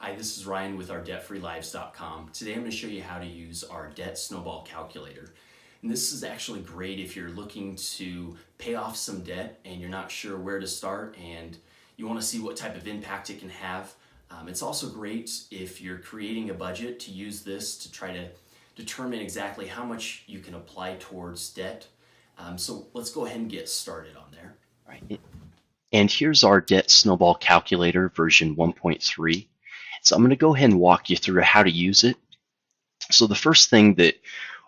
Hi, this is Ryan with our debtfreelives.com. Today I'm going to show you how to use our debt snowball calculator. And this is actually great if you're looking to pay off some debt and you're not sure where to start and you want to see what type of impact it can have. It's also great if you're creating a budget to use this to try to determine exactly how much you can apply towards debt. So let's go ahead and get started on there. All right. And here's our debt snowball calculator version 1.3. So I'm going to go ahead and walk you through how to use it. So the first thing that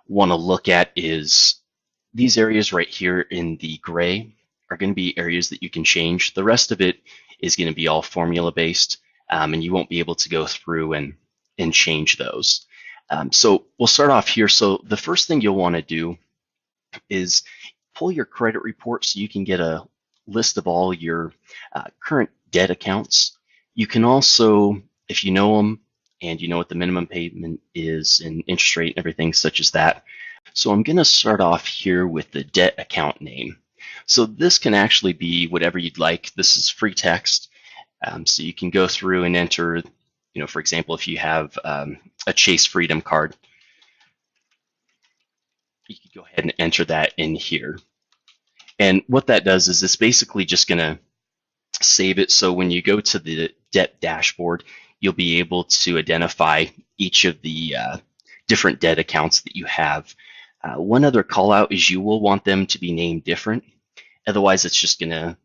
we want to look at is these areas right here in the gray are going to be areas that you can change. The rest of it is going to be all formula based, and you won't be able to go through and change those. So we'll start off here. So the first thing you'll want to do is pull your credit report so you can get a list of all your current debt accounts. You can also, if you know them and you know what the minimum payment is and interest rate and everything such as that. So I'm going to start off here with the debt account name. So this can actually be whatever you'd like. This is free text. So you can go through and enter, for example, if you have a Chase Freedom card, you can go ahead and enter that in here. And what that does is it's basically just going to save it. So when you go to the debt dashboard, you'll be able to identify each of the different debt accounts that you have. One other call out is you will want them to be named different. Otherwise, it's just going to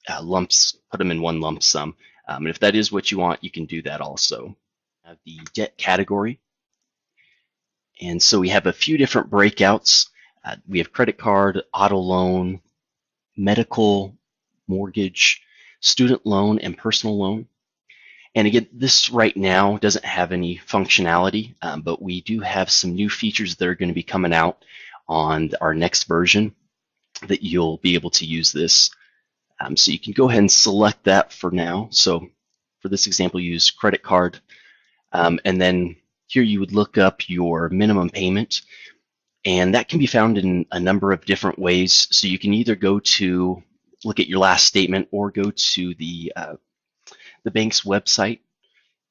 put them in one lump sum. And if that is what you want, you can do that also. The debt category. And so we have a few different breakouts. We have credit card, auto loan, medical, mortgage, student loan, and personal loan. And again, this right now doesn't have any functionality, but we do have some new features that are going to be coming out on our next version that you'll be able to use this. So you can go ahead and select that for now. So for this example, use credit card. And then here you would look up your minimum payment. And that can be found in a number of different ways. So you can either go to look at your last statement or go to the bank's website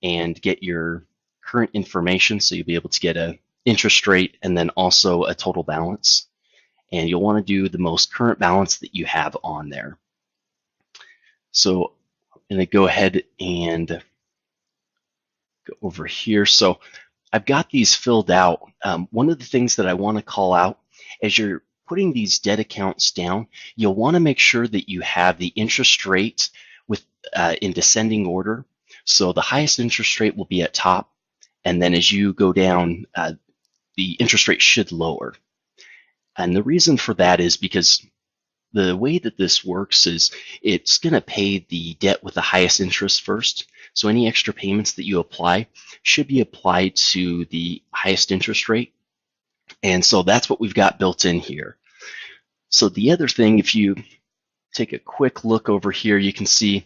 and get your current information. So you'll be able to get an interest rate and then also a total balance. And you'll want to do the most current balance that you have on there. So I'm going to go ahead and go over here. So I've got these filled out. One of the things that I want to call out as you're putting these debt accounts down, you'll want to make sure that you have the interest rate in descending order. So the highest interest rate will be at top, and then as you go down, the interest rate should lower. And the reason for that is because the way that this works is it's going to pay the debt with the highest interest first. So any extra payments that you apply should be applied to the highest interest rate. And so that's what we've got built in here. So the other thing, if you take a quick look over here, you can see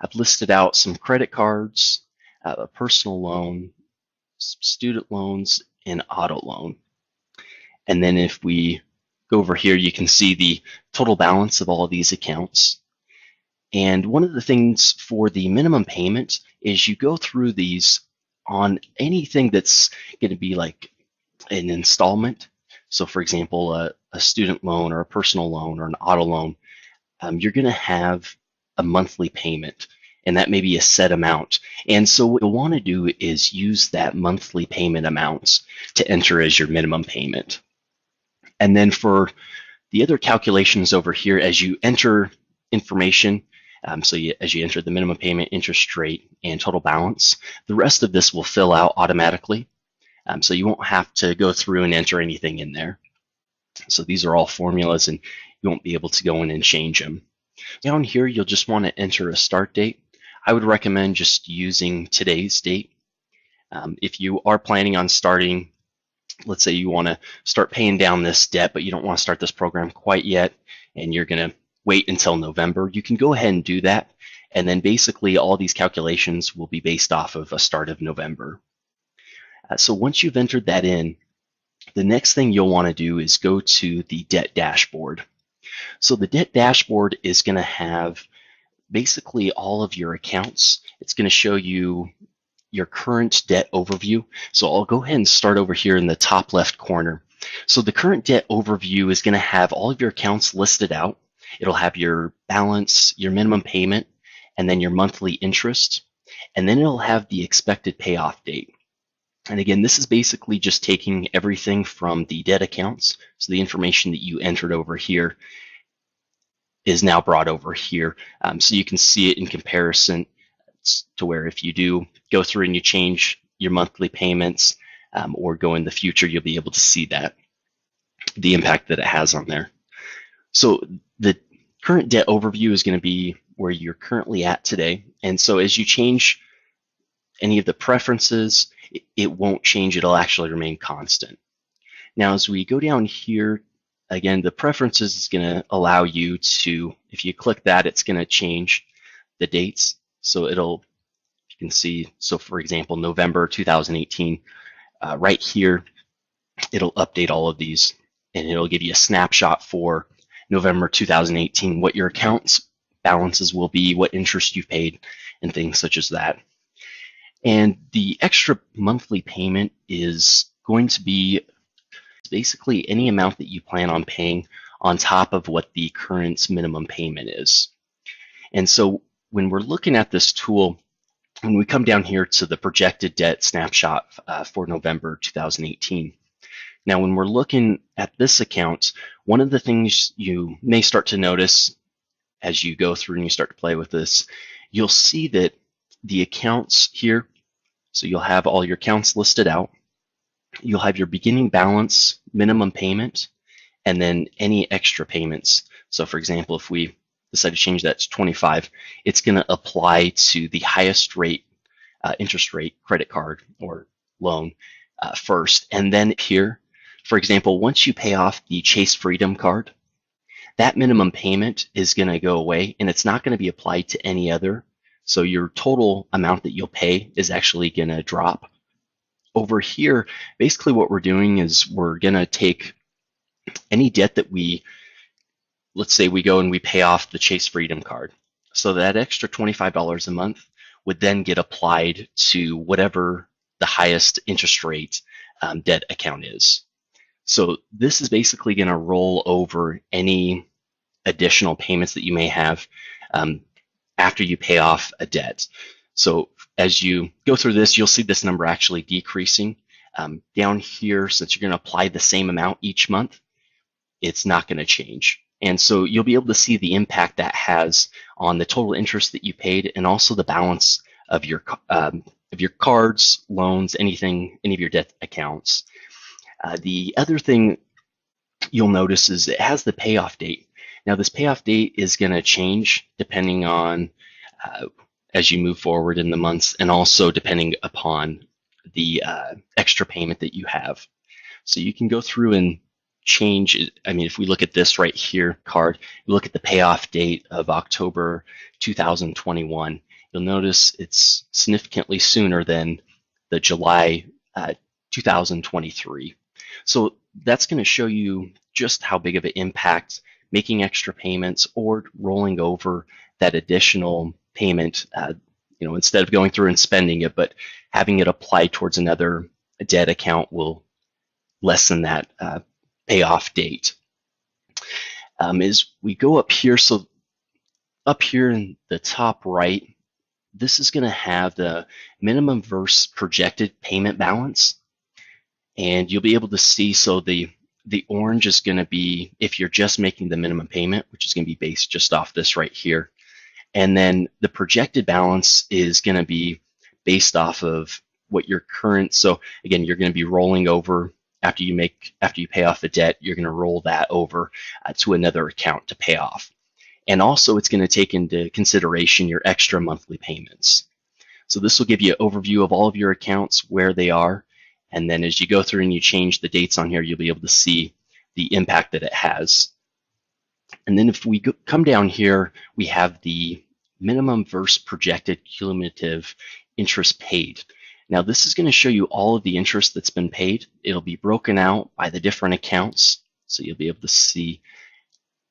I've listed out some credit cards, a personal loan, student loans, and auto loan. And then if we go over here, you can see the total balance of all of these accounts. And one of the things for the minimum payment is you go through these on anything that's going to be like an installment. So for example, a student loan or a personal loan or an auto loan, you're going to have a monthly payment, and that may be a set amount. And so what you'll want to do is use that monthly payment amounts to enter as your minimum payment. And then for the other calculations over here, as you enter information, as you enter the minimum payment, interest rate, and total balance, the rest of this will fill out automatically. So you won't have to go through and enter anything in there. So these are all formulas, and you won't be able to go in and change them. Down here, you'll just want to enter a start date. I would recommend just using today's date. If you are planning on starting, let's say you want to start paying down this debt, but you don't want to start this program quite yet, and you're going to wait until November, you can go ahead and do that. And then basically all these calculations will be based off of a start of November. So once you've entered that in, the next thing you'll want to do is go to the debt dashboard. So the debt dashboard is going to have basically all of your accounts. It's going to show you your current debt overview. So I'll go ahead and start over here in the top left corner. So the current debt overview is going to have all of your accounts listed out. It'll have your balance, your minimum payment, and then your monthly interest. And then it'll have the expected payoff date. And again, this is basically just taking everything from the debt accounts. So the information that you entered over here is now brought over here. So you can see it in comparison to where if you do go through and you change your monthly payments or go in the future, you'll be able to see that, the impact that it has on there. So the current debt overview is going to be where you're currently at today. And so as you change any of the preferences, it won't change. It'll actually remain constant. Now, as we go down here, again, the preferences is going to allow you to, if you click that, it's going to change the dates. So it'll, you can see, so for example, November 2018, right here, it'll update all of these and it'll give you a snapshot for November 2018, what your accounts balances will be, what interest you've paid, and things such as that. And the extra monthly payment is going to be basically any amount that you plan on paying on top of what the current minimum payment is. And so when we're looking at this tool, when we come down here to the projected debt snapshot for November 2018, now when we're looking at this account, one of the things you may start to notice as you go through and you start to play with this, you'll see that the accounts here, so you'll have all your accounts listed out. You'll have your beginning balance, minimum payment, and then any extra payments. So for example, if we decide to change that to 25, it's going to apply to the highest rate, interest rate credit card or loan first. And then here, for example, once you pay off the Chase Freedom card, that minimum payment is going to go away and it's not going to be applied to any other. So your total amount that you'll pay is actually going to drop. Over here, basically what we're doing is we're going to take any debt that let's say we go and we pay off the Chase Freedom card. So that extra $25 a month would then get applied to whatever the highest interest rate debt account is. So this is basically going to roll over any additional payments that you may have after you pay off a debt. So as you go through this, you'll see this number actually decreasing. Down here, since you're going to apply the same amount each month, it's not going to change. And so you'll be able to see the impact that has on the total interest that you paid and also the balance of your cards, loans, any of your debt accounts. The other thing you'll notice is it has the payoff date. Now this payoff date is going to change depending on as you move forward in the months and also depending upon the extra payment that you have. So you can go through and change it. I mean, if we look at this right here card, you look at the payoff date of October 2021, you'll notice it's significantly sooner than the July 2023. So that's going to show you just how big of an impact making extra payments or rolling over that additional payment, instead of going through and spending it, but having it applied towards another debt account will lessen that payoff date. As we go up here, so up here in the top right, this is going to have the minimum versus projected payment balance. And you'll be able to see, so the orange is going to be if you're just making the minimum payment, which is going to be based just off this right here. And then the projected balance is going to be based off of what your current, so again, you're going to be rolling over after you pay off the debt, you're going to roll that over to another account to pay off. And also it's going to take into consideration your extra monthly payments. So this will give you an overview of all of your accounts, where they are. And then as you go through and you change the dates on here, you'll be able to see the impact that it has. And then if we come down here, we have the minimum versus projected cumulative interest paid. Now this is going to show you all of the interest that's been paid. It'll be broken out by the different accounts. So you'll be able to see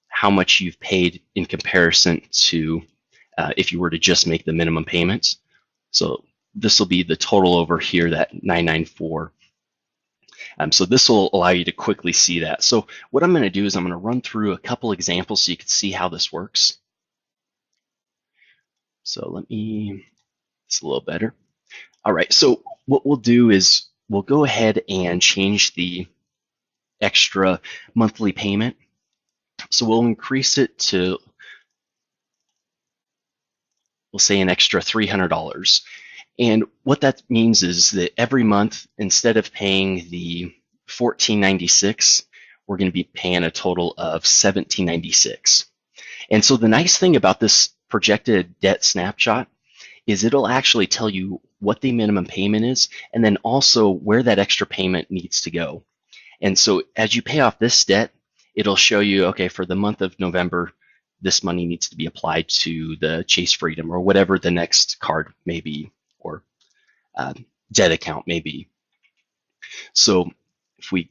how much you've paid in comparison to if you were to just make the minimum payments. So this will be the total over here, that 994. So this will allow you to quickly see that. So what I'm going to do is I'm going to run through a couple examples so you can see how this works. So it's a little better. All right, so what we'll do is we'll go ahead and change the extra monthly payment. So we'll increase it to, we'll say, an extra $300. And what that means is that every month, instead of paying the $14.96, we're going to be paying a total of $17.96. And so the nice thing about this projected debt snapshot is it'll actually tell you what the minimum payment is, and then also where that extra payment needs to go. And so as you pay off this debt, it'll show you, okay, for the month of November, this money needs to be applied to the Chase Freedom or whatever the next card may be, or debt account may be. So if we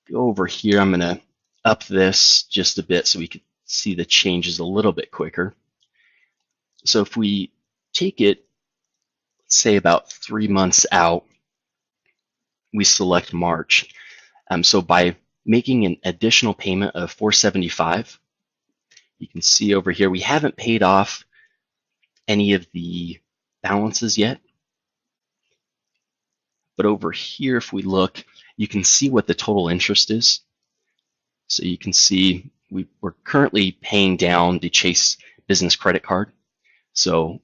go over here, I'm going to up this just a bit so we can see the changes a little bit quicker. So if we take it, let's say about 3 months out, we select March. So by making an additional payment of $475, you can see over here we haven't paid off any of the balances yet. But over here, if we look, you can see what the total interest is. So you can see we're currently paying down the Chase business credit card. So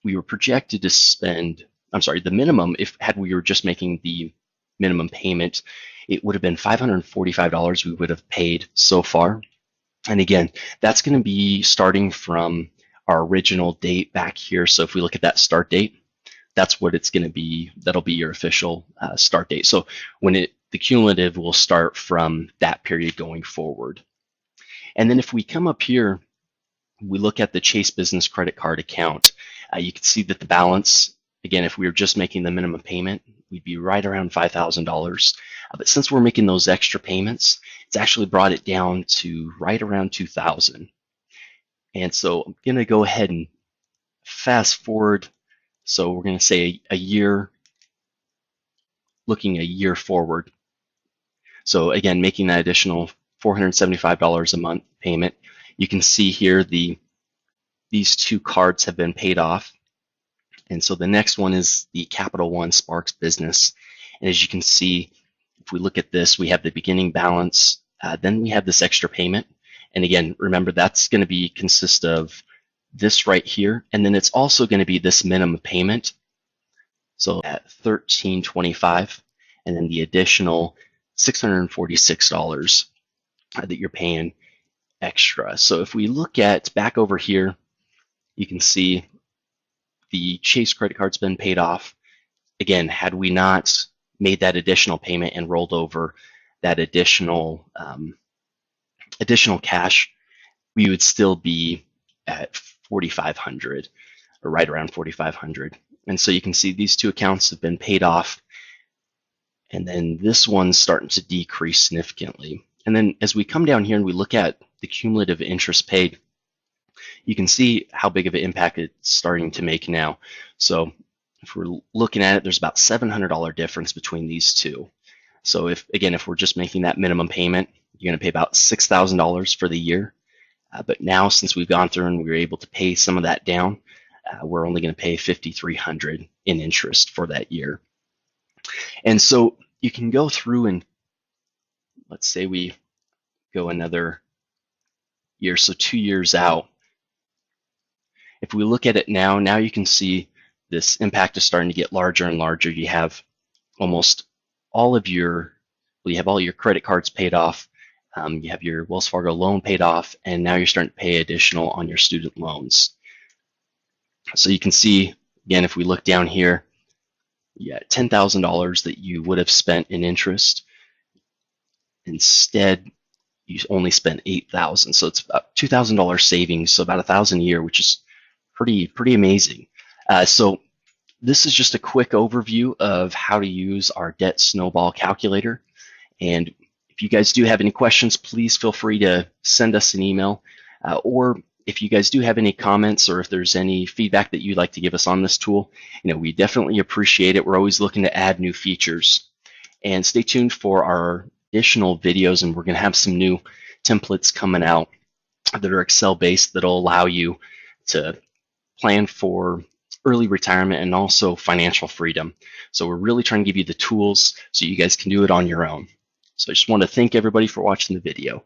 we were projected to spend, the minimum, had we were just making the minimum payment, it would have been $545 we would have paid so far. And again, that's going to be starting from our original date back here. So if we look at that start date, that's what it's going to be. That'll be your official start date. So when the cumulative will start from that period going forward. And then if we come up here, we look at the Chase Business Credit Card account, you can see that the balance, again, if we were just making the minimum payment, we'd be right around $5,000. But since we're making those extra payments, it's actually brought it down to right around $2,000. And so I'm going to go ahead and fast forward. So we're going to say a year, looking a year forward. So again, making that additional $475 a month payment. You can see here these two cards have been paid off. And so the next one is the Capital One Sparks Business. And as you can see, if we look at this, we have the beginning balance, then we have this extra payment. And again, remember, that's going to consist of this right here, and then it's also going to be this minimum payment. So at $1,325, and then the additional $646 that you're paying extra. So if we look at back over here, you can see the Chase credit card's been paid off. Again, had we not made that additional payment and rolled over that additional cash, we would still be at $4,500, or right around $4,500. And so you can see these two accounts have been paid off, and then this one's starting to decrease significantly. And then as we come down here and we look at the cumulative interest paid, you can see how big of an impact it's starting to make now. So if we're looking at it, there's about $700 difference between these two. So if we're just making that minimum payment, you're going to pay about $6,000 for the year. But now, since we've gone through and we were able to pay some of that down, we're only going to pay $5,300 in interest for that year. And so you can go through and, let's say we go another year, so 2 years out. If we look at it now you can see this impact is starting to get larger and larger. You have almost all of your, you have all your credit cards paid off. You have your Wells Fargo loan paid off, and now you're starting to pay additional on your student loans. So you can see, again, if we look down here, you got $10,000 that you would have spent in interest. Instead, you only spent $8,000. So it's about $2,000 savings, so about $1,000 a year, which is pretty amazing. So this is just a quick overview of how to use our debt snowball calculator. And if you guys do have any questions, please feel free to send us an email, or if you guys do have any comments or if there's any feedback that you'd like to give us on this tool, we definitely appreciate it. We're always looking to add new features. And stay tuned for our additional videos, and we're going to have some new templates coming out that are Excel-based that'll allow you to plan for early retirement and also financial freedom. So we're really trying to give you the tools so you guys can do it on your own. So I just want to thank everybody for watching the video.